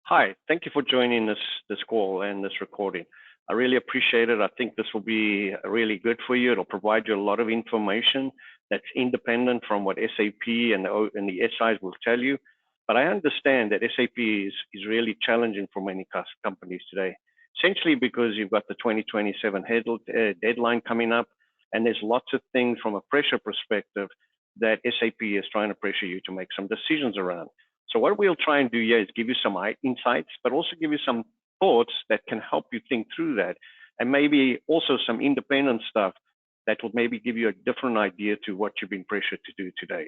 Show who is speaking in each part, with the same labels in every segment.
Speaker 1: Hi, thank you for joining this call and this recording. I really appreciate it. I think this will be really good for you. It'll provide you a lot of information that's independent from what SAP and the SIs will tell you. But I understand that SAP is really challenging for many companies today, essentially because you've got the 2027 deadline coming up, and there's lots of things from a pressure perspective that SAP is trying to pressure you to make some decisions around. So what we'll try and do here is give you some insights, but also give you some thoughts that can help you think through that, and maybe also some independent stuff that will maybe give you a different idea to what you've been pressured to do today.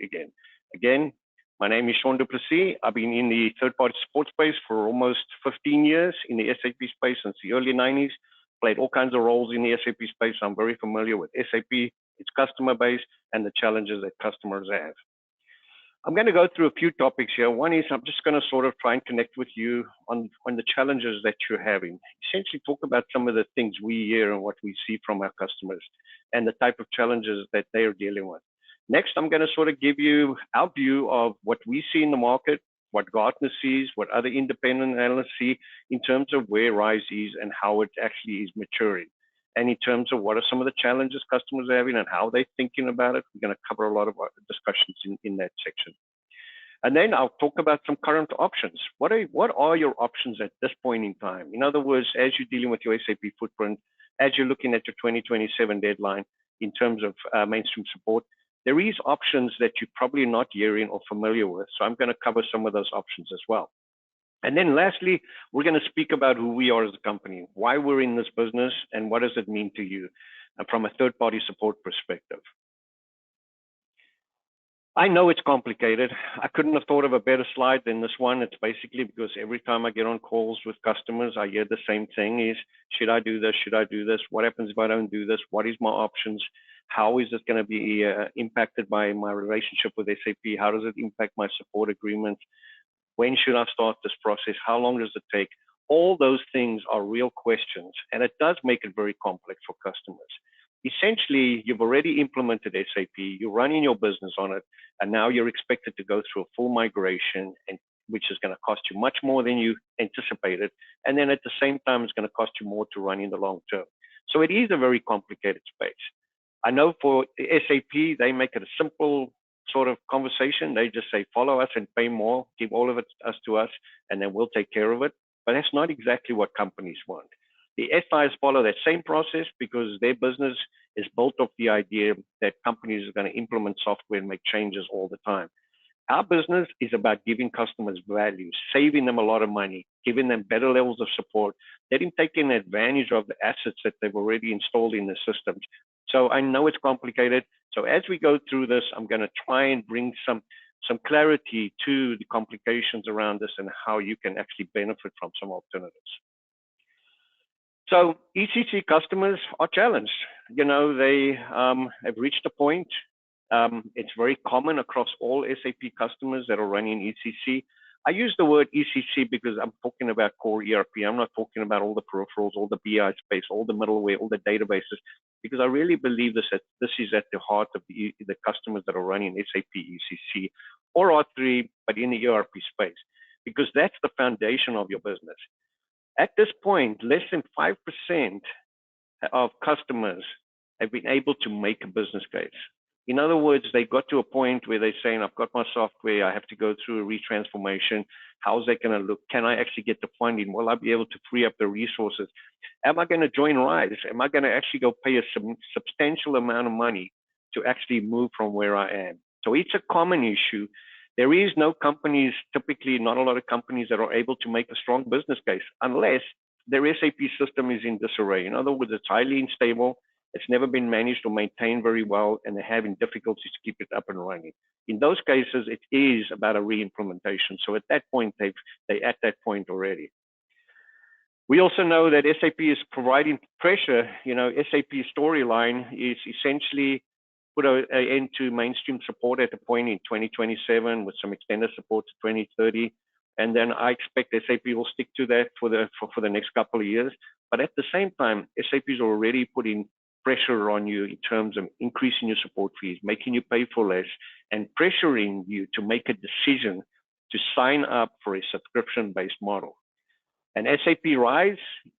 Speaker 1: Again, my name is Sean Duplessis. I've been in the third-party support space for almost 15 years, in the SAP space since the early 90s, played all kinds of roles in the SAP space. I'm very familiar with SAP, its customer base, and the challenges that customers have. I'm going to go through a few topics here. One is I'm just going to sort of try and connect with you on the challenges that you're having. Essentially talk about some of the things we hear and what we see from our customers and the type of challenges that they are dealing with. Next, I'm going to sort of give you our view of what we see in the market, what Gartner sees, what other independent analysts see in terms of where RISE is and how it actually is maturing. And in terms of what are some of the challenges customers are having and how they're thinking about it, we're going to cover a lot of discussions in that section. And then I'll talk about some current options. What are your options at this point in time? In other words, as you're dealing with your SAP footprint, as you're looking at your 2027 deadline in terms of mainstream support, there is options that you're probably not hearing or familiar with. So I'm going to cover some of those options as well. And then lastly, we're going to speak about who we are as a company, why we're in this business, and what does it mean to you from a third-party support perspective. I know it's complicated. I couldn't have thought of a better slide than this one. It's basically because every time I get on calls with customers, I hear the same thing is, should I do this? Should I do this? What happens if I don't do this? What is my options? How is this going to be impacted by my relationship with SAP? How does it impact my support agreements? When should I start this process? How long does it take? All those things are real questions, and it does make it very complex for customers. Essentially, you've already implemented SAP, you're running your business on it, and now you're expected to go through a full migration, which is going to cost you much more than you anticipated. And then at the same time, it's going to cost you more to run in the long term. So it is a very complicated space. I know for SAP, they make it a simple sort of conversation. They just say, follow us and pay more, give all of it to us, and then we'll take care of it. But that's not exactly what companies want. The SIs follow that same process because their business is built off the idea that companies are going to implement software and make changes all the time. Our business is about giving customers value, saving them a lot of money, giving them better levels of support, letting them take advantage of the assets that they've already installed in the systems. So I know it's complicated. So as we go through this, I'm going to try and bring some clarity to the complications around this and how you can actually benefit from some alternatives. So ECC customers are challenged. You know, they have reached a point. It's very common across all SAP customers that are running ECC. I use the word ECC because I'm talking about core ERP. I'm not talking about all the peripherals, all the BI space, all the middleware, all the databases, because I really believe this is at the heart of the customers that are running SAP ECC or R3, but in the ERP space, because that's the foundation of your business. At this point, less than 5% of customers have been able to make a business case. In other words, they got to a point where they're saying, I've got my software, I have to go through a retransformation. How's that going to look? Can I actually get the funding? Will I be able to free up the resources? Am I going to join RISE? Am I going to actually go pay a substantial amount of money to actually move from where I am? So it's a common issue. There is no companies, typically not a lot of companies that are able to make a strong business case unless their SAP system is in disarray. In other words, it's highly unstable. It's never been managed or maintained very well, and they're having difficulties to keep it up and running. In those cases, it is about a re-implementation. So at that point, they're at that point already. We also know that SAP is providing pressure. You know, SAP storyline is essentially put an end to mainstream support at a point in 2027 with some extended support to 2030. And then I expect SAP will stick to that for the next couple of years. But at the same time, SAP is already putting pressure on you in terms of increasing your support fees, making you pay for less, and pressuring you to make a decision to sign up for a subscription-based model. And SAP Rise,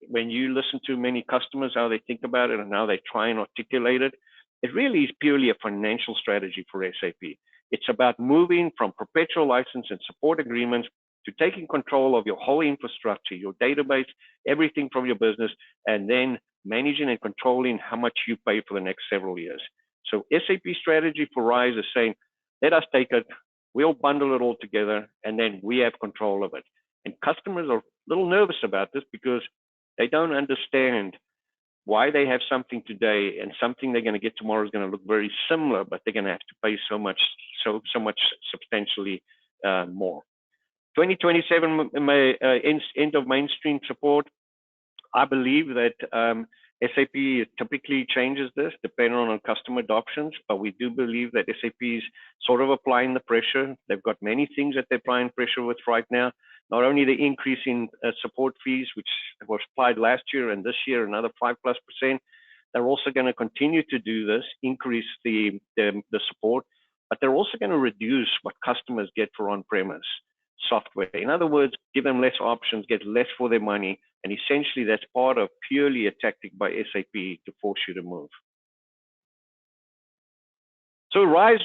Speaker 1: when you listen to many customers, how they think about it and how they try and articulate it, it really is purely a financial strategy for SAP. It's about moving from perpetual license and support agreements to taking control of your whole infrastructure, your database, everything from your business, and then managing and controlling how much you pay for the next several years. So SAP strategy for Rise is saying, let us take it, we'll bundle it all together, and then we have control of it. And customers are a little nervous about this because they don't understand why they have something today and something they're going to get tomorrow is going to look very similar, but they're going to have to pay so much substantially more. 2027 end of mainstream support. I believe that SAP typically changes this depending on customer adoptions, but we do believe that SAP is sort of applying the pressure. They've got many things that they're applying pressure with right now. Not only the increase in support fees, which was applied last year and this year, another 5+%. They're also going to continue to do this, increase the support, but they're also going to reduce what customers get for on-premise software. In other words, give them less options, get less for their money, and essentially that's part of purely a tactic by SAP to force you to move. So Rise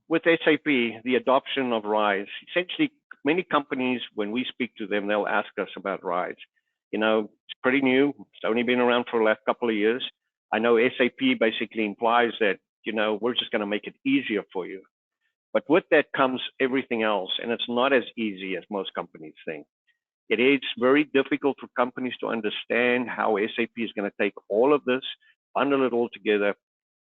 Speaker 1: with SAP, the adoption of Rise, essentially many companies, when we speak to them, they'll ask us about Rise. You know, it's pretty new. It's only been around for the last couple of years. I know SAP basically implies that, you know, we're just going to make it easier for you. But with that comes everything else, and it's not as easy as most companies think. It is very difficult for companies to understand how SAP is going to take all of this, bundle it all together,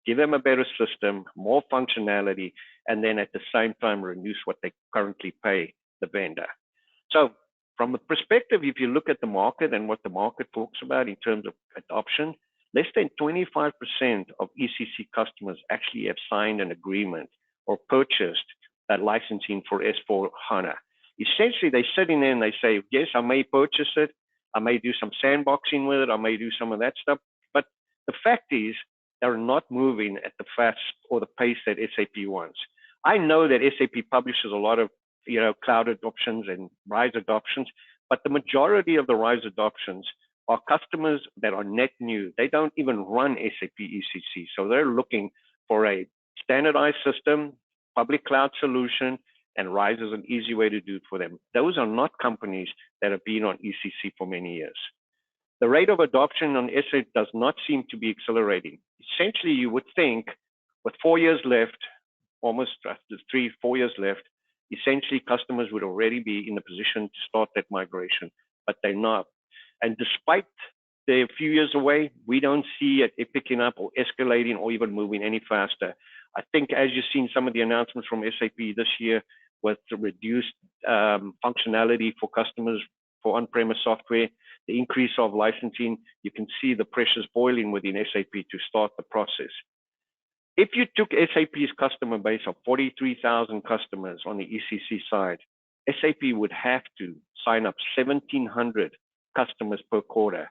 Speaker 1: give them a better system, more functionality, and then at the same time reduce what they currently pay the vendor. So from the perspective, if you look at the market and what the market talks about in terms of adoption, less than 25% of ECC customers actually have signed an agreement or purchased that licensing for S/4HANA. Essentially, they're sitting there and they say, yes, I may purchase it, I may do some sandboxing with it, I may do some of that stuff, but the fact is they're not moving at the fast or the pace that SAP wants. I know that SAP publishes a lot of cloud adoptions and Rise adoptions, but the majority of the Rise adoptions are customers that are net new. They don't even run SAP ECC, so they're looking for a standardized system, public cloud solution, and Rise is an easy way to do it for them. Those are not companies that have been on ECC for many years. The rate of adoption on SAP does not seem to be accelerating. Essentially, you would think with 4 years left, almost 3-4 years left, essentially customers would already be in a position to start that migration, but they're not. And despite they're a few years away, we don't see it picking up or escalating or even moving any faster. I think as you've seen some of the announcements from SAP this year with the reduced functionality for customers for on-premise software, the increase of licensing, you can see the pressures boiling within SAP to start the process. If you took SAP's customer base of 43,000 customers on the ECC side, SAP would have to sign up 1,700 customers per quarter.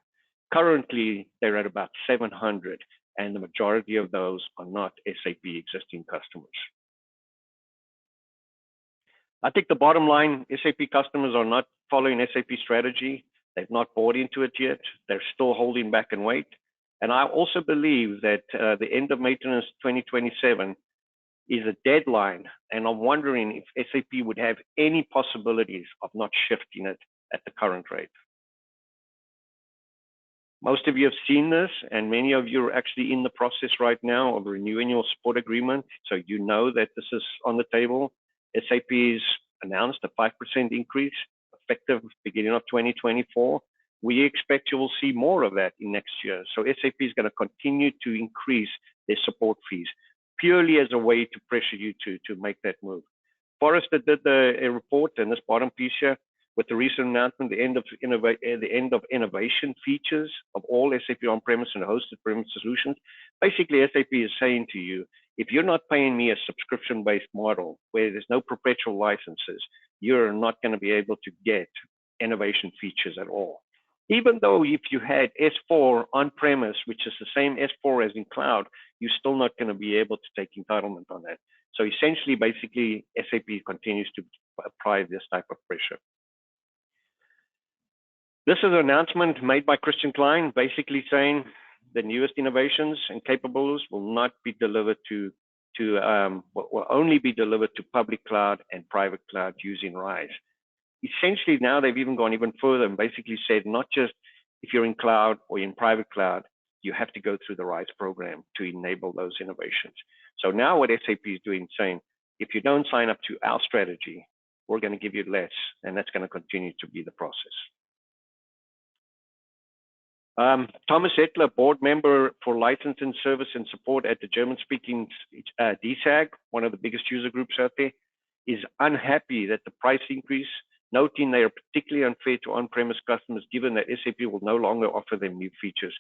Speaker 1: Currently, they're at about 700, and the majority of those are not SAP existing customers. I think the bottom line, SAP customers are not following SAP strategy. They've not bought into it yet. They're still holding back and wait. And I also believe that the end of maintenance 2027 is a deadline. And I'm wondering if SAP would have any possibilities of not shifting it at the current rate. Most of you have seen this, and many of you are actually in the process right now of renewing your support agreement. So you know that this is on the table. SAP has announced a 5% increase effective beginning of 2024. We expect you will see more of that in next year. So SAP is going to continue to increase their support fees purely as a way to pressure you to make that move. Forrester did a report in this bottom piece here with the recent announcement, the end of innovation features of all SAP on-premise and hosted premise solutions. Basically, SAP is saying to you, if you're not paying me a subscription-based model where there's no perpetual licenses, you're not going to be able to get innovation features at all. Even though if you had S4 on-premise, which is the same S4 as in cloud, you're still not going to be able to take entitlement on that. So essentially, basically, SAP continues to apply this type of pressure. This is an announcement made by Christian Klein, basically saying the newest innovations and capabilities will not be delivered will only be delivered to public cloud and private cloud using RISE. Essentially, now they've even gone even further and basically said not just if you're in cloud or in private cloud, you have to go through the RISE program to enable those innovations. So now what SAP is doing, saying, if you don't sign up to our strategy, we're going to give you less, and that's going to continue to be the process. Thomas Ettler, board member for license and service and support at the German-speaking DSAG, one of the biggest user groups out there, is unhappy that the price increase, noting they are particularly unfair to on-premise customers given that SAP will no longer offer them new features.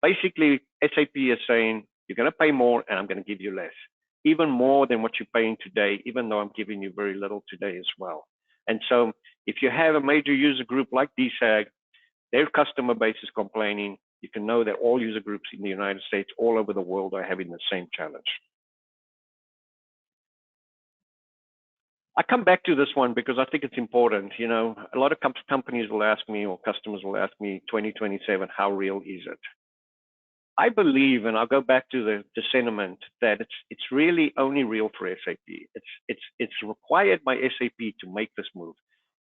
Speaker 1: Basically, SAP is saying, you're going to pay more and I'm going to give you less, even more than what you're paying today, even though I'm giving you very little today as well. And so if you have a major user group like DSAG, their customer base is complaining, you can know that all user groups in the United States, all over the world, are having the same challenge. I come back to this one because I think it's important. You know, a lot of companies will ask me, or customers will ask me, 2027, how real is it? I believe, and I'll go back to the sentiment, that it's really only real for SAP. It's required by SAP to make this move.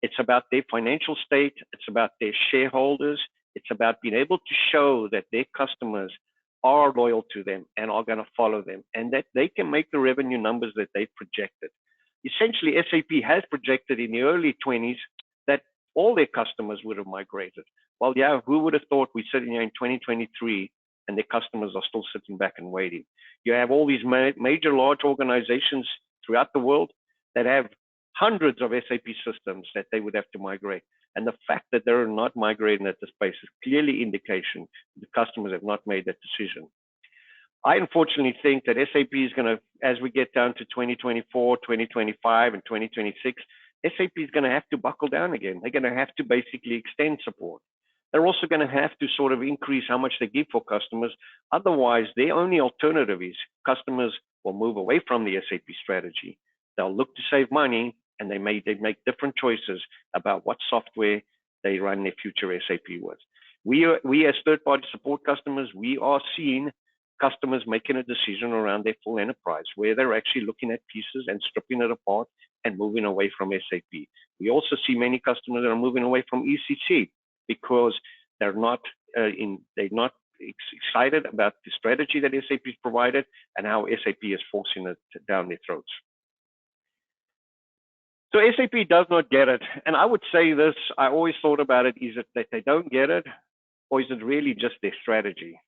Speaker 1: It's about their financial state. It's about their shareholders. It's about being able to show that their customers are loyal to them and are going to follow them, and that they can make the revenue numbers that they've projected. Essentially, SAP has projected in the early 20s that all their customers would have migrated. Well, yeah, who would have thought we're sitting here in 2023 and their customers are still sitting back and waiting? You have all these major large organizations throughout the world that have hundreds of SAP systems that they would have to migrate. And the fact that they're not migrating at this pace is clearly indication the customers have not made that decision. I unfortunately think that SAP is going to, as we get down to 2024, 2025, and 2026, SAP is going to have to buckle down again. They're going to have to basically extend support. They're also going to have to sort of increase how much they give for customers. Otherwise, their only alternative is customers will move away from the SAP strategy. They'll look to save money, and they make different choices about what software they run their future SAP with. We as third-party support customers, we are seeing customers making a decision around their full enterprise, where they're actually looking at pieces and stripping it apart and moving away from SAP. We also see many customers that are moving away from ECC because they're not excited about the strategy that SAP has provided and how SAP is forcing it down their throats. So SAP does not get it. And I would say this, I always thought about it, is it that they don't get it, or is it really just their strategy?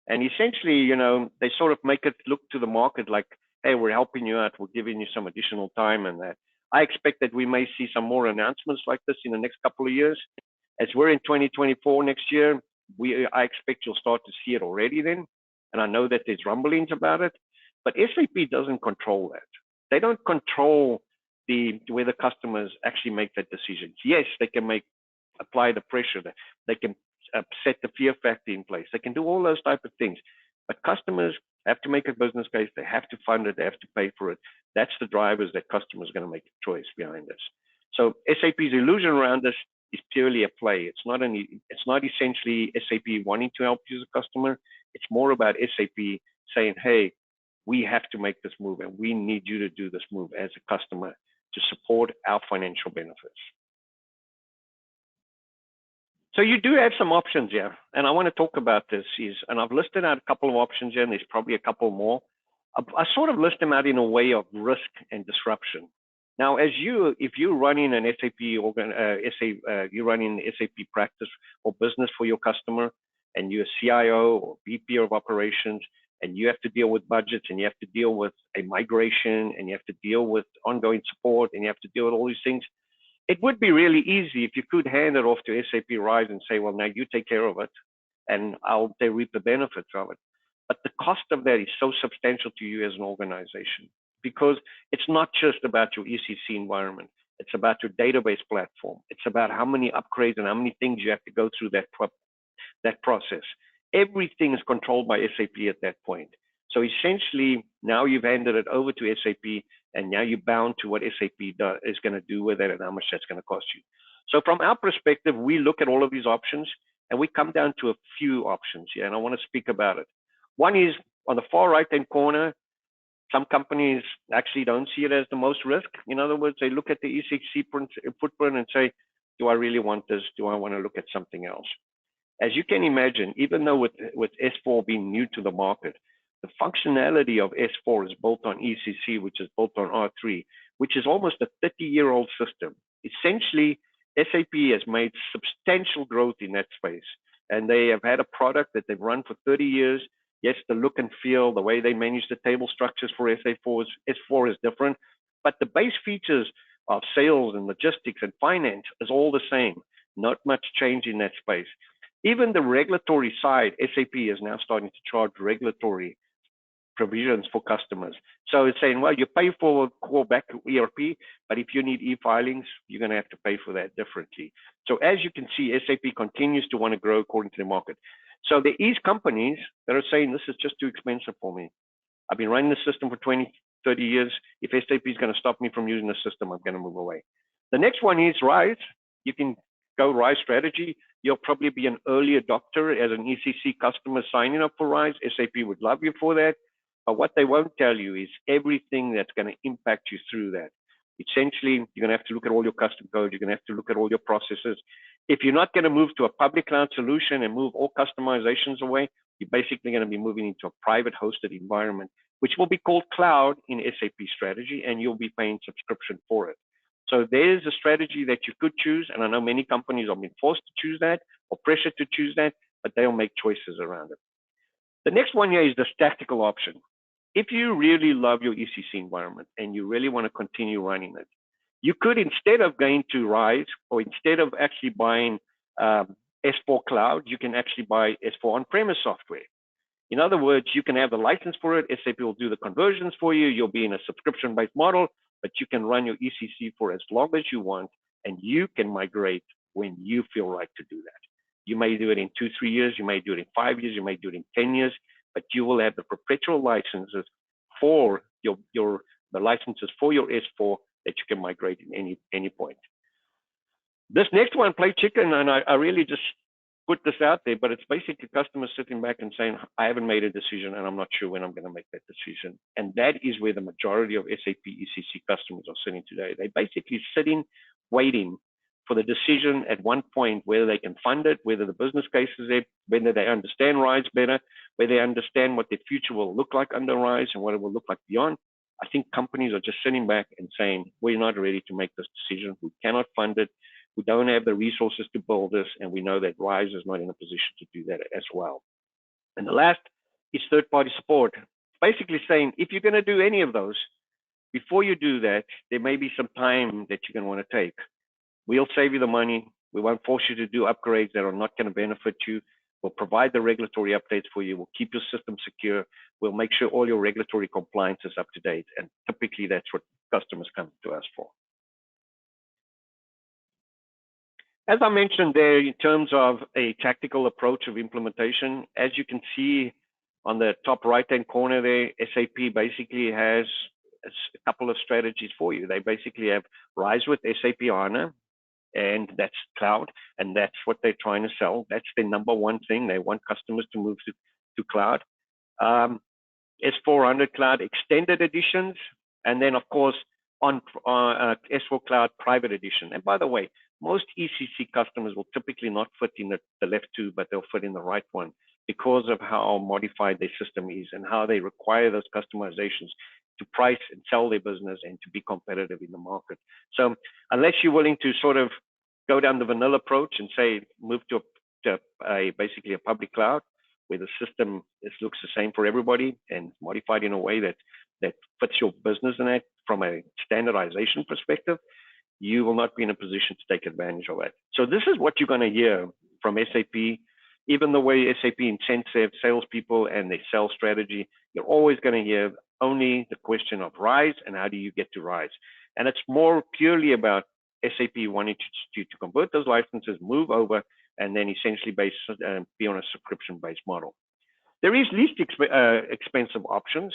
Speaker 1: And essentially, you know, they sort of make it look to the market like, hey, we're helping you out, we're giving you some additional time and that. I expect that we may see some more announcements like this in the next couple of years. As we're in 2024 next year, I expect you'll start to see it already then. And I know that there's rumblings about it, but SAP doesn't control that. They don't control where the customers actually make that decision. Yes, they can apply the pressure. They can set the fear factor in place. They can do all those type of things. But customers have to make a business case. They have to fund it. They have to pay for it. That's the drivers that customers are going to make a choice behind this. So SAP's illusion around this is purely a play. It's not essentially SAP wanting to help you as a customer. It's more about SAP saying, hey, we have to make this move and we need you to do this move as a customer to support our financial benefits. So you do have some options here, and I want to talk about this. And I've listed out a couple of options here, and there's probably a couple more. I sort of list them out in a way of risk and disruption. Now, if you're running an SAP you're running an SAP practice or business for your customer, and you're a CIO or VP of operations, and you have to deal with budgets, and you have to deal with a migration, and you have to deal with ongoing support, and you have to deal with all these things, it would be really easy if you could hand it off to SAP RISE and say, well, now you take care of it, and they reap the benefits of it. But the cost of that is so substantial to you as an organization, because it's not just about your ECC environment. It's about your database platform. It's about how many upgrades and how many things you have to go through that process. Everything is controlled by SAP at that point. So essentially, now you've handed it over to SAP, and now you're bound to what SAP is going to do with it and how much that's going to cost you. So from our perspective, we look at all of these options and we come down to a few options here, and I want to speak about it. One is on the far right-hand corner. Some companies actually don't see it as the most risk. In other words, they look at the ECC footprint and say, do I really want this? Do I want to look at something else? As you can imagine, even though with S4 being new to the market, the functionality of S4 is built on ECC, which is built on R3, which is almost a 30-year-old system. Essentially, SAP has made substantial growth in that space, and they have had a product that they've run for 30 years. Yes, the look and feel, the way they manage the table structures for S4 is different, but the base features of sales and logistics and finance is all the same. Not much change in that space. Even the regulatory side, SAP is now starting to charge regulatory provisions for customers. So it's saying, well, you pay for a core back ERP, but if you need e-filings, you're going to have to pay for that differently. So as you can see, SAP continues to want to grow according to the market. So there is companies that are saying, this is just too expensive for me. I've been running the system for 20, 30 years. If SAP is going to stop me from using the system, I'm going to move away. The next one is RISE. You can go RISE strategy. You'll probably be an early adopter as an ECC customer signing up for RISE. SAP would love you for that. But what they won't tell you is everything that's going to impact you through that. Essentially, you're going to have to look at all your custom code. You're going to have to look at all your processes. If you're not going to move to a public cloud solution and move all customizations away, you're basically going to be moving into a private hosted environment, which will be called cloud in SAP strategy, and you'll be paying subscription for it. So there's a strategy that you could choose, and I know many companies are being forced to choose that or pressured to choose that, but they'll make choices around it. The next one here is this tactical option. If you really love your ECC environment and you really want to continue running it, you could, instead of going to RISE or instead of actually buying S4 Cloud, you can actually buy S4 on-premise software. In other words, you can have the license for it. SAP will do the conversions for you. You'll be in a subscription-based model, but you can run your ECC for as long as you want, and you can migrate when you feel right to do that. You may do it in 2-3 years. You may do it in 5 years. You may do it in 10 years, but you will have the perpetual licenses for the licenses for your S4 that you can migrate in any point. This next one, play chicken, and I really just put this out there, but it's basically customers sitting back and saying, I haven't made a decision and I'm not sure when I'm going to make that decision. And that is where the majority of SAP ECC customers are sitting today. They're basically sitting, waiting for the decision at one point, whether they can fund it, whether the business case is there, whether they understand RISE better, whether they understand what their future will look like under RISE and what it will look like beyond. I think companies are just sitting back and saying, we're not ready to make this decision. We cannot fund it. We don't have the resources to build this, and we know that RISE is not in a position to do that as well. And the last is third-party support. Basically saying, if you're going to do any of those, before you do that, there may be some time that you're going to want to take. We'll save you the money. We won't force you to do upgrades that are not going to benefit you. We'll provide the regulatory updates for you. We'll keep your system secure. We'll make sure all your regulatory compliance is up to date. And typically, that's what customers come to us for. As I mentioned there, in terms of a tactical approach of implementation, as you can see on the top right-hand corner there, SAP basically has a couple of strategies for you. They basically have RISE with SAP HANA, and that's cloud, and that's what they're trying to sell. That's their number one thing. They want customers to move to cloud. S400 Cloud Extended Editions, and then, of course, on S4 Cloud Private Edition. And by the way, most ECC customers will typically not fit in the left two, but they'll fit in the right one because of how modified their system is and how they require those customizations to price and sell their business and to be competitive in the market. So unless you're willing to sort of go down the vanilla approach and say, move to basically a public cloud where the system looks the same for everybody and modified in a way that fits your business in it from a standardization perspective, you will not be in a position to take advantage of it. So this is what you're going to hear from SAP. Even the way SAP incents their salespeople and their sales strategy, you're always going to hear only the question of RISE and how do you get to RISE. And it's more purely about SAP wanting to convert those licenses, move over, and then essentially be on a subscription-based model. There is least expensive options.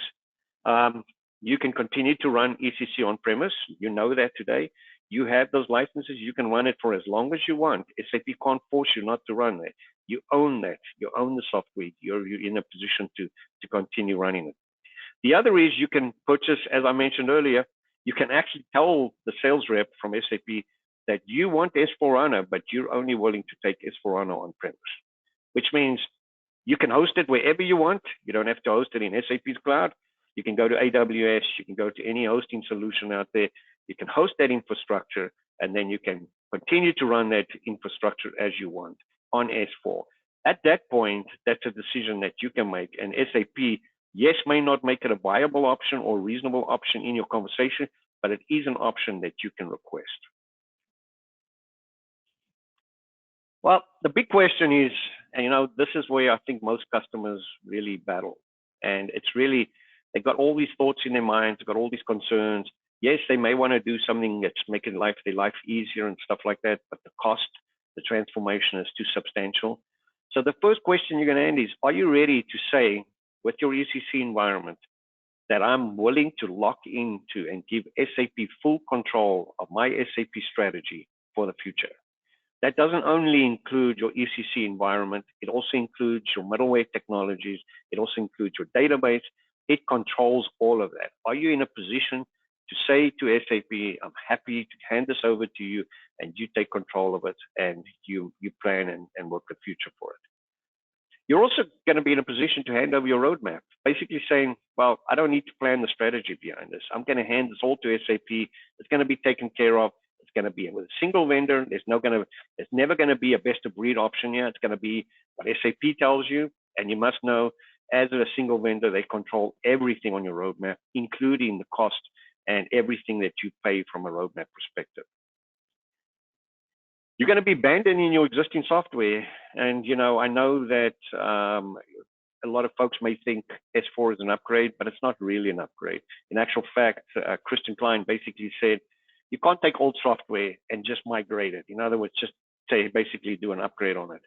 Speaker 1: You can continue to run ECC on-premise. You know that today. You have those licenses. You can run it for as long as you want. SAP can't force you not to run it. You own that. You own the software. You're in a position to continue running it. The other is you can purchase, as I mentioned earlier, you can actually tell the sales rep from SAP that you want S/4HANA, but you're only willing to take S/4HANA on premise, which means you can host it wherever you want. You don't have to host it in SAP's cloud. You can go to AWS. You can go to any hosting solution out there. You can host that infrastructure, and then you can continue to run that infrastructure as you want on S4. At that point, that's a decision that you can make. And SAP, yes, may not make it a viable option or reasonable option in your conversation, but it is an option that you can request. Well, the big question is, and this is where I think most customers really battle. And it's really, they've got all these thoughts in their minds, they've got all these concerns. Yes, they may want to do something that's making their life easier and stuff like that, but the cost, the transformation is too substantial. So the first question you're going to end is, are you ready to say with your ECC environment that I'm willing to lock into and give SAP full control of my SAP strategy for the future? That doesn't only include your ECC environment, it also includes your middleware technologies, it also includes your database, it controls all of that. Are you in a position to say to SAP, I'm happy to hand this over to you and you take control of it and you plan and work the future for it? You're also going to be in a position to hand over your roadmap, basically saying, well, I don't need to plan the strategy behind this. I'm going to hand this all to SAP. It's going to be taken care of. It's going to be with a single vendor. There's never going to be a best of breed option here. It's going to be what SAP tells you. And you must know, as a single vendor, they control everything on your roadmap, including the cost and everything that you pay from a roadmap perspective. You're going to be abandoning your existing software. And, I know that a lot of folks may think S4 is an upgrade, but it's not really an upgrade. In actual fact, Christian Klein basically said, you can't take old software and just migrate it. In other words, just say, basically do an upgrade on it.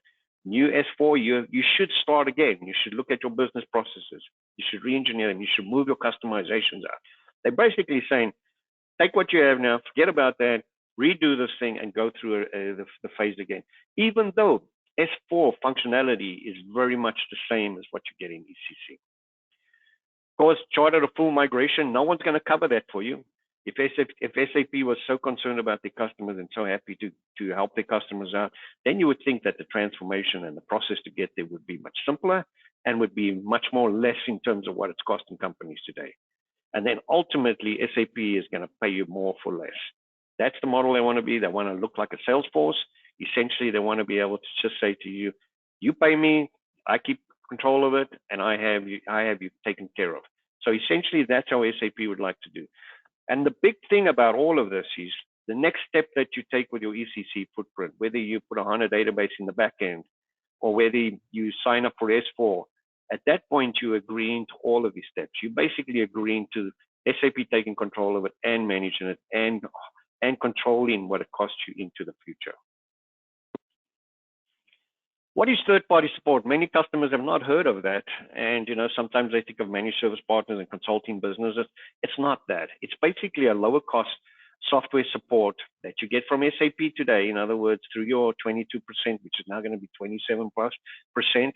Speaker 1: New S4, you should start again. You should look at your business processes. You should re-engineer them. You should move your customizations out. They're basically saying, take what you have now, forget about that, redo this thing and go through the phase again. Even though S4 functionality is very much the same as what you get in ECC. Of course, charter a full migration, no one's going to cover that for you. If SAP was so concerned about their customers and so happy to help their customers out, then you would think that the transformation and the process to get there would be much simpler and would be much more less in terms of what it's costing companies today. And then ultimately, SAP is going to pay you more for less. That's the model they want to be. They want to look like a Salesforce. Essentially, they want to be able to just say to you, you pay me, I keep control of it, and I have you taken care of. So essentially, that's how SAP would like to do. And the big thing about all of this is the next step that you take with your ECC footprint, whether you put a HANA database in the back end or whether you sign up for S4, at that point, you're agreeing to all of these steps. You're basically agreeing to SAP taking control of it and managing it and controlling what it costs you into the future. What is third-party support? Many customers have not heard of that. And, sometimes they think of managed service partners and consulting businesses. It's not that. It's basically a lower cost software support that you get from SAP today. In other words, through your 22%, which is now going to be 27+%,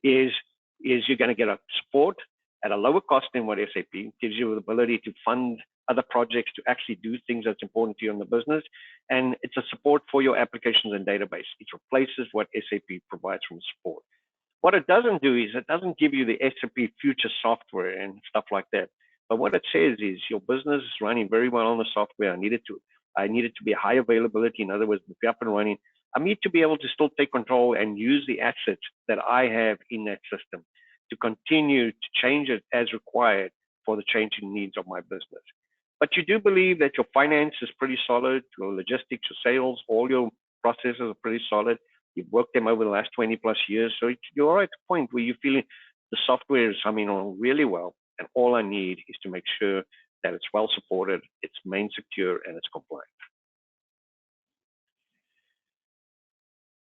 Speaker 1: is you're going to get a support at a lower cost than what SAP gives you the ability to fund other projects to actually do things that's important to you in the business. And it's a support for your applications and database. It replaces what SAP provides from support. What it doesn't do is it doesn't give you the SAP future software and stuff like that. But what it says is your business is running very well on the software. I need it to be a high availability. In other words, if you're up and running, I need to be able to still take control and use the assets that I have in that system to continue to change it as required for the changing needs of my business. But you do believe that your finance is pretty solid, your logistics, your sales, all your processes are pretty solid. You've worked them over the last 20+ years. So you're at the point where you're feeling the software is humming on really well. And all I need is to make sure that it's well supported, it's main secure, and it's compliant.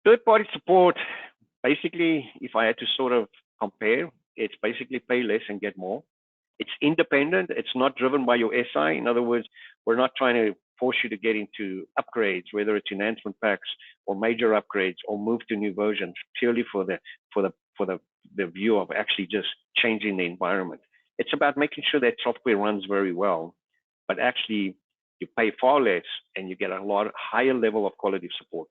Speaker 1: Third-party support, basically, if I had to sort of compare, it's basically pay less and get more. It's independent. It's not driven by your SI. In other words, we're not trying to force you to get into upgrades, whether it's enhancement packs or major upgrades, or move to new versions purely for the view of actually just changing the environment. It's about making sure that software runs very well, but actually you pay far less and you get a lot higher level of quality support.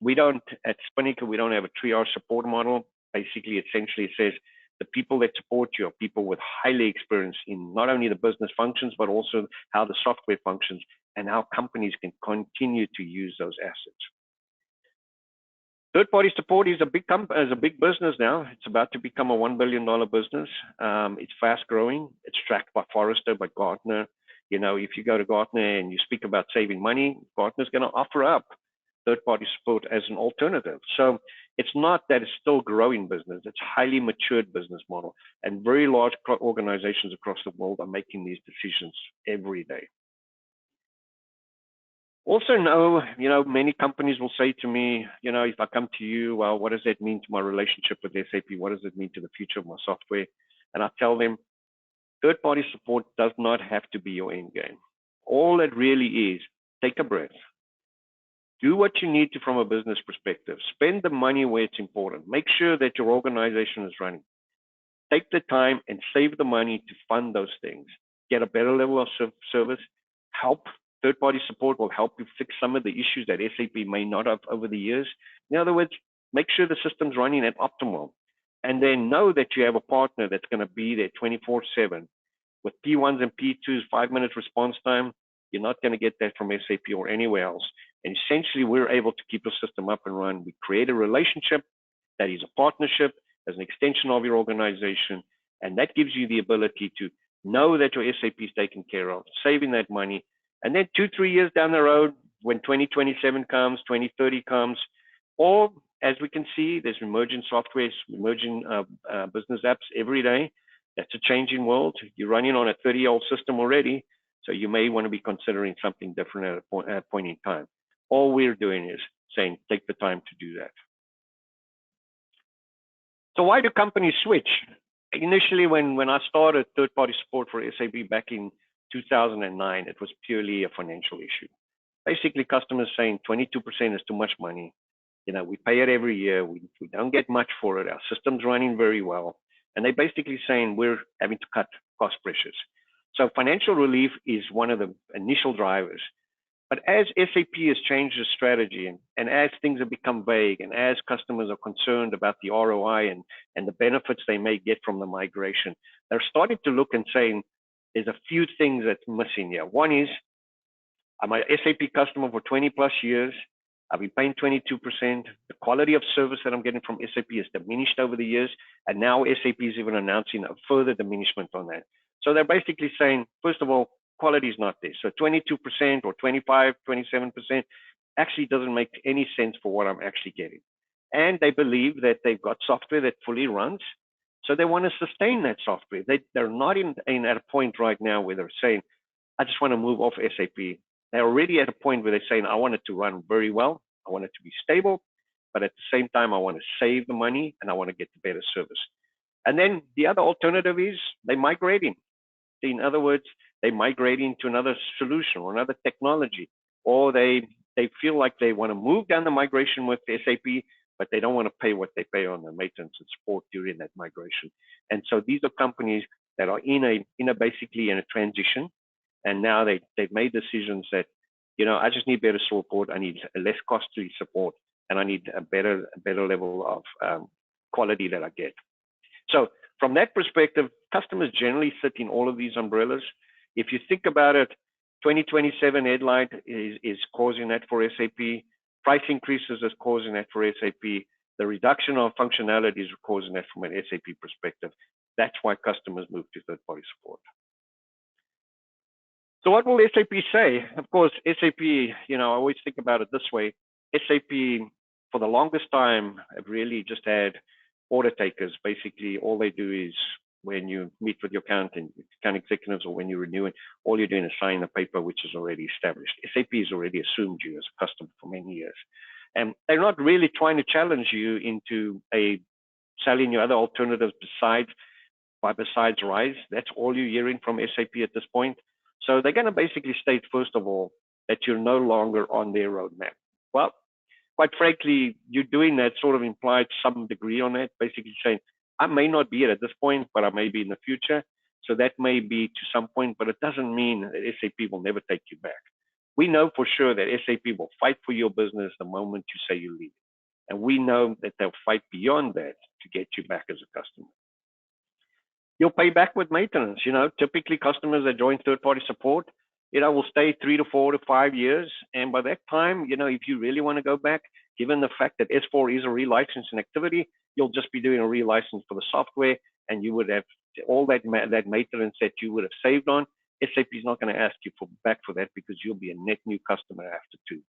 Speaker 1: We don't, at Spinnaker, we don't have a triage support model. Basically, essentially, it says the people that support you are people with highly experience in not only the business functions, but also how the software functions and how companies can continue to use those assets. Third-party support is a big business now. It's about to become a $1 billion business. It's fast growing. It's tracked by Forrester, by Gartner. You know, if you go to Gartner and you speak about saving money, Gartner's going to offer up third-party support as an alternative. So it's not that it's still growing business. It's a highly matured business model, and very large organizations across the world are making these decisions every day. Also know, you know, many companies will say to me, you know, if I come to you, well, what does that mean to my relationship with SAP? What does it mean to the future of my software? And I tell them, third-party support does not have to be your end game. All it really is, take a breath. Do what you need to from a business perspective. Spend the money where it's important. Make sure that your organization is running. Take the time and save the money to fund those things. Get a better level of service. Help. Third-party support will help you fix some of the issues that SAP may not have over the years. In other words, make sure the system's running at optimal. And then know that you have a partner that's going to be there 24/7. With P1s and P2s, 5-minute response time, you're not going to get that from SAP or anywhere else. And essentially, we're able to keep the system up and running. We create a relationship that is a partnership as an extension of your organization. And that gives you the ability to know that your SAP is taken care of, saving that money. And then 2-3 years down the road, when 2027 comes, 2030 comes, or as we can see, there's emerging software, emerging business apps every day. That's a changing world. You're running on a 30-year-old system already, so you may want to be considering something different at a point in time. All we're doing is saying, take the time to do that. So why do companies switch? Initially, when I started third-party support for SAP back in 2009, it was purely a financial issue. Basically, customers saying 22% is too much money. You know, we pay it every year. We don't get much for it. Our system's running very well. And they're basically saying we're having to cut cost pressures. So financial relief is one of the initial drivers. But as SAP has changed its strategy and as things have become vague and as customers are concerned about the ROI and the benefits they may get from the migration, they're starting to look and saying, there's a few things that's missing here. One is, I'm an SAP customer for 20 plus years. I've been paying 22%. The quality of service that I'm getting from SAP has diminished over the years. And now SAP is even announcing a further diminishment on that. So they're basically saying, first of all, quality is not there. So 22% or 25, 27% actually doesn't make any sense for what I'm actually getting. And they believe that they've got software that fully runs. So they want to sustain that software. They're not at a point right now where they're saying, I just want to move off SAP. They're already at a point where they're saying, I want it to run very well. I want it to be stable. But at the same time, I want to save the money and I want to get the better service. And then the other alternative is they're migrating. In other words, they're migrating to another solution or another technology, or they feel like they want to move down the migration with SAP, but they don't want to pay what they pay on the maintenance and support during that migration. And so these are companies that are basically in a transition, and now they've made decisions that, you know, I just need better support, I need a less costly support, and I need a better level of quality that I get. So from that perspective, customers generally sit in all of these umbrellas. If you think about it, 2027 headline is causing that for SAP. Price increases is causing that for SAP. The reduction of functionality is causing that from an SAP perspective. That's why customers move to third-party support. So what will SAP say? Of course, SAP, you know, I always think about it this way. SAP, for the longest time, have really just had order takers. Basically, all they do is when you meet with your account executives or when you renew it, all you're doing is signing a paper which is already established. SAP has already assumed you as a customer for many years. And they're not really trying to challenge you into selling you other alternatives besides RISE. That's all you're hearing from SAP at this point. So they're going to basically state, first of all, that you're no longer on their roadmap. Well, quite frankly, you doing that sort of implied some degree on that, basically saying, I may not be it at this point, but I may be in the future. So that may be to some point, but it doesn't mean that SAP will never take you back. We know for sure that SAP will fight for your business the moment you say you leave. And we know that they'll fight beyond that to get you back as a customer. You'll pay back with maintenance. Typically customers that join third-party support, will stay 3 to 4 to 5 years. And by that time, if you really want to go back, given the fact that S4 is a relicensing activity, you'll just be doing a relicense for the software, and you would have all that maintenance that you would have saved on. SAP is not going to ask you back for that because you'll be a net new customer after 2.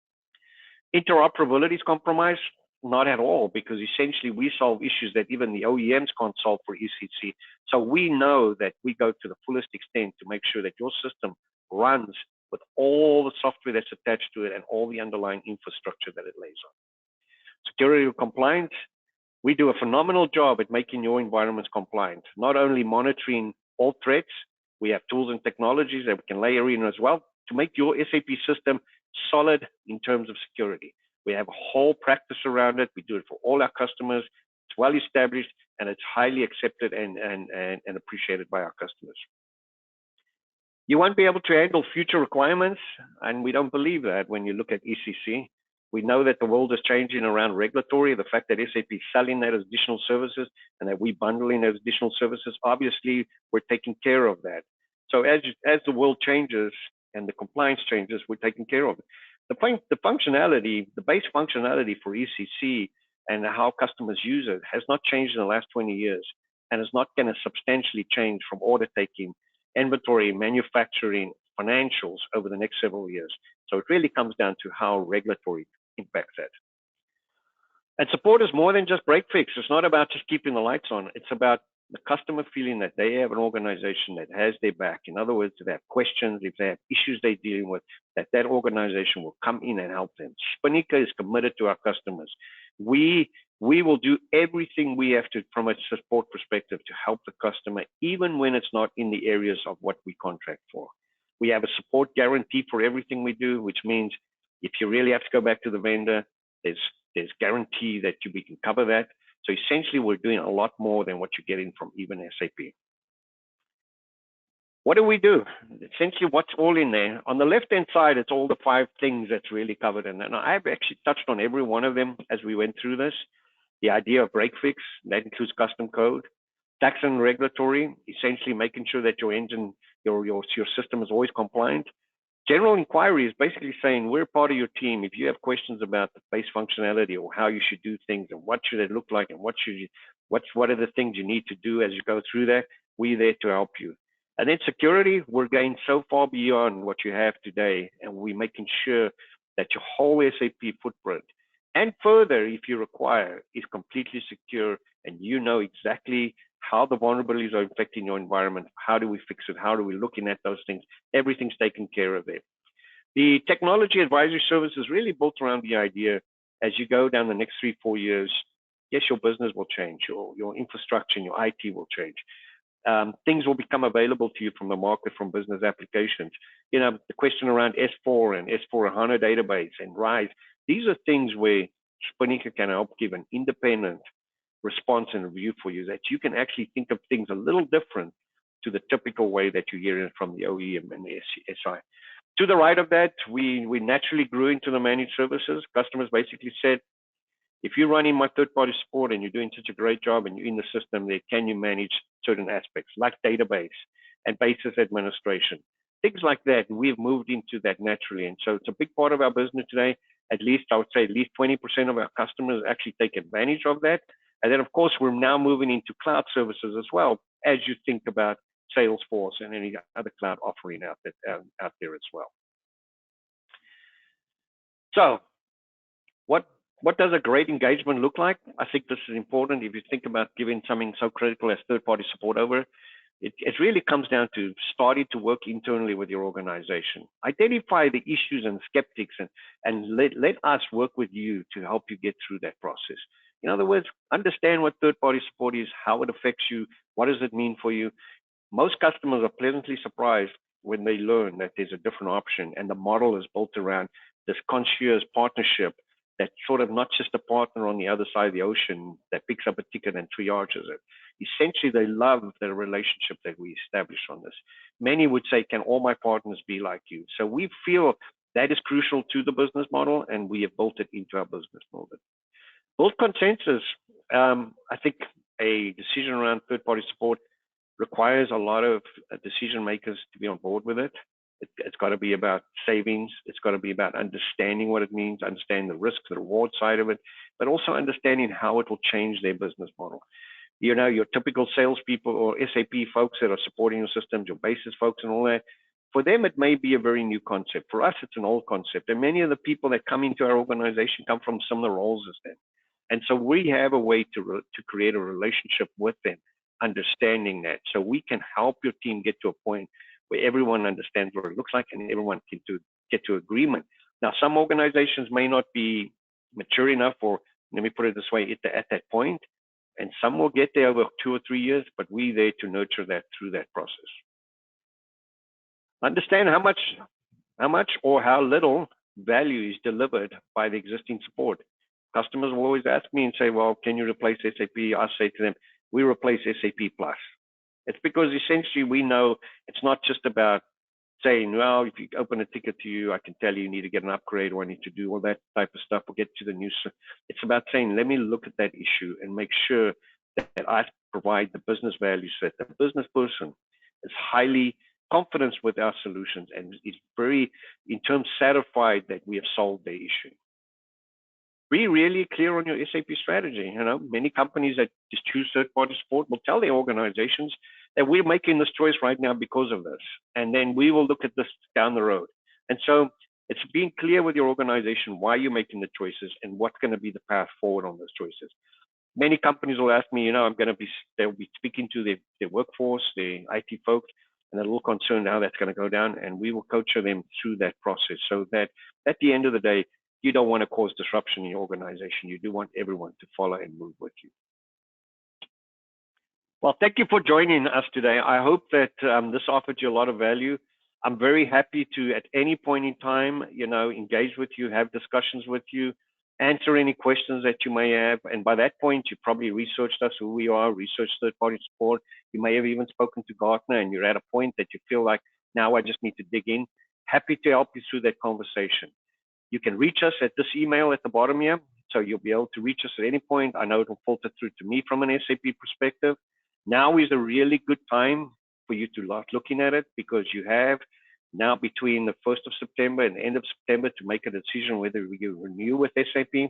Speaker 1: Interoperability is compromised? Not at all, because essentially we solve issues that even the OEMs can't solve for ECC. So we know that we go to the fullest extent to make sure that your system runs with all the software that's attached to it and all the underlying infrastructure that it lays on. Security and compliance, we do a phenomenal job at making your environments compliant, not only monitoring all threats, we have tools and technologies that we can layer in as well to make your SAP system solid in terms of security. We have a whole practice around it. We do it for all our customers. It's well established and it's highly accepted and appreciated by our customers. You won't be able to handle future requirements, and we don't believe that when you look at ECC. We know that the world is changing around regulatory, the fact that SAP is selling that as additional services and that we're bundling those additional services. Obviously, we're taking care of that. So as the world changes and the compliance changes, we're taking care of it. The functionality, the base functionality for ECC and how customers use it has not changed in the last 20 years and is not going to substantially change from order taking, inventory, manufacturing, financials over the next several years. So it really comes down to how regulatory impacts that. And support is more than just break fix. It's not about just keeping the lights on. It's about the customer feeling that they have an organization that has their back. In other words, if they have questions, if they have issues they're dealing with, that organization will come in and help them. Spinnaker is committed to our customers. We will do everything we have to from a support perspective to help the customer, even when it's not in the areas of what we contract for. We have a support guarantee for everything we do, which means if you really have to go back to the vendor, there's guarantee that we can cover that. So essentially, we're doing a lot more than what you're getting from even SAP. What do we do? Essentially, what's all in there? On the left-hand side, it's all the 5 things that's really covered. And I've actually touched on every one of them as we went through this. The idea of break fix, that includes custom code. Tax and regulatory, essentially making sure that your engine, your system is always compliant. General inquiry is basically saying we're part of your team. If you have questions about the base functionality or how you should do things and what should it look like and what are the things you need to do as you go through that, we're there to help you. And then security, we're going so far beyond what you have today, and we're making sure that your whole SAP footprint and further, if you require, is completely secure, and you know exactly how the vulnerabilities are affecting your environment. How do we fix it? How are we looking at those things? Everything's taken care of there. The technology advisory service is really built around the idea as you go down the next 3-4 years, yes, your business will change, your infrastructure and your IT will change. Things will become available to you from the market, from business applications. The question around S4 and S4 HANA database and RISE, these are things where Spinnaker can help give an independent response and review for you, that you can actually think of things a little different to the typical way that you hear it from the OEM and the SI. To the right of that, we naturally grew into the managed services. Customers basically said, if you're running my third-party support and you're doing such a great job and you're in the system there, can you manage certain aspects like database and basis administration? Things like that, we've moved into that naturally. And so it's a big part of our business today. At least, I would say at least 20% of our customers actually take advantage of that. And then, of course, we're now moving into cloud services as well, as you think about Salesforce and any other cloud offering out there as well. So what does a great engagement look like? I think this is important. If you think about giving something so critical as third-party support over, it really comes down to starting to work internally with your organization. Identify the issues and skeptics and let us work with you to help you get through that process. In other words, understand what third-party support is, how it affects you, what does it mean for you. Most customers are pleasantly surprised when they learn that there's a different option and the model is built around this concierge partnership that's sort of not just a partner on the other side of the ocean that picks up a ticket and triages it. Essentially, they love the relationship that we establish on this. Many would say, can all my partners be like you? So we feel that is crucial to the business model, and we have built it into our business model. Build consensus. I think a decision around third-party support requires a lot of decision makers to be on board with it. It's got to be about savings. It's got to be about understanding what it means, understanding the risk, the reward side of it, but also understanding how it will change their business model. You know, your typical salespeople or SAP folks that are supporting your systems, your basis folks and all that, for them, it may be a very new concept. For us, it's an old concept. And many of the people that come into our organization come from similar roles as them. And so we have a way to create a relationship with them, understanding that. So we can help your team get to a point where everyone understands what it looks like and everyone can get to agreement. Now, some organizations may not be mature enough, or let me put it this way, at that point, and some will get there over 2 or 3 years, but we're there to nurture that through that process. Understand how much or how little value is delivered by the existing support. Customers will always ask me and say, well, can you replace SAP? I say to them, we replace SAP Plus. It's because essentially we know it's not just about saying, well, if you open a ticket to you, I can tell you need to get an upgrade or I need to do all that type of stuff or get to the new. It's about saying, let me look at that issue and make sure that I provide the business value so that the business person is highly confident with our solutions and is very, in terms, satisfied that we have solved their issue. Be really clear on your SAP strategy. You know, many companies that just choose third-party support will tell their organizations that we're making this choice right now because of this, and then we will look at this down the road. And so it's being clear with your organization why you're making the choices and what's going to be the path forward on those choices. Many companies will ask me, you know, they'll be speaking to their workforce, the IT folks, and they're a little concerned how that's going to go down, and we will coach them through that process so that at the end of the day, you don't want to cause disruption in your organization. You do want everyone to follow and move with you. Well, thank you for joining us today. I hope that this offered you a lot of value. I'm very happy to, at any point in time, you know, engage with you, have discussions with you, answer any questions that you may have. And by that point, you probably researched us, who we are, researched third-party support. You may have even spoken to Gartner, and you're at a point that you feel like, now I just need to dig in. Happy to help you through that conversation. You can reach us at this email at the bottom here. So you'll be able to reach us at any point. I know it will filter through to me from an SAP perspective. Now is a really good time for you to start looking at it, because you have now between the 1st of September and the end of September to make a decision whether you renew with SAP.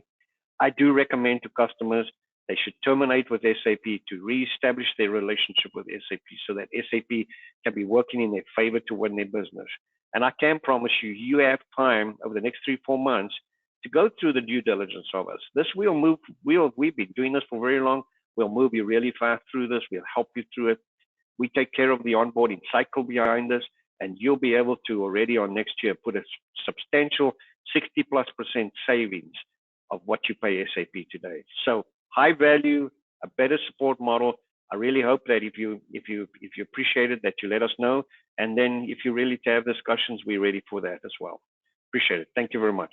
Speaker 1: I do recommend to customers they should terminate with SAP to reestablish their relationship with SAP so that SAP can be working in their favor to win their business. And I can promise you, you have time over the next 3-4 months to go through the due diligence of us. This will move, we've been doing this for very long. We'll move you really fast through this. We'll help you through it. We take care of the onboarding cycle behind this, and you'll be able to already on next year put a substantial 60+% savings of what you pay SAP today. So high value, a better support model. I really hope that if you appreciate it, that you let us know. And then if you're ready to have discussions, we're ready for that as well. Appreciate it. Thank you very much.